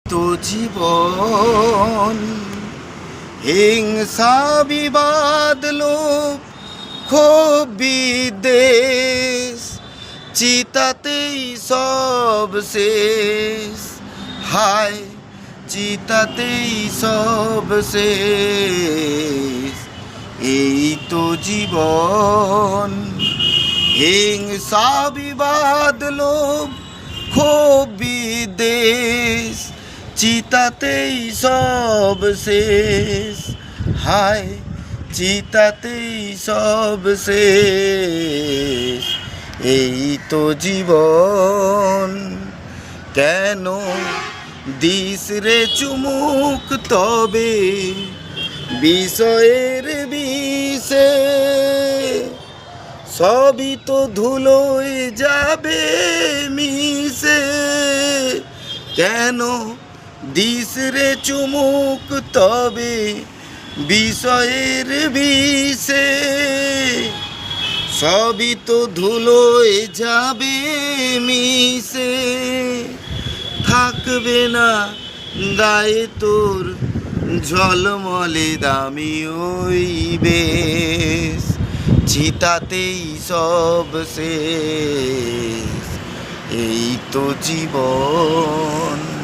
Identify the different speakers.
Speaker 1: তো জীবন হিংসা বিবাদ লোভ ক্ষোভ বিদ্বেষ চিতাতেই সব শেষ। হায় চিতাতেই সব শেষ। এই তো জীবন হিংসা বিবাদ লোভ ক্ষোভ বিদ্বেষ চিতাতেই সব শেষ। হায় চিতাতেই সব শেষ। এই তো জীবন কেন দিস রে চুমুক তবে বিষয়ের বিষে সবই তো ধুলোয় যাবে মিশে। কেন দিস রে চুমুক তবে বিষয়ের বিষে সবই তো ধুলোয় যাবে মিশে। থাকবে না গায়ে তোর ঝলমলে দামি ওই বেশ। চিতাতেই সব শেষ। এই তো জীবন।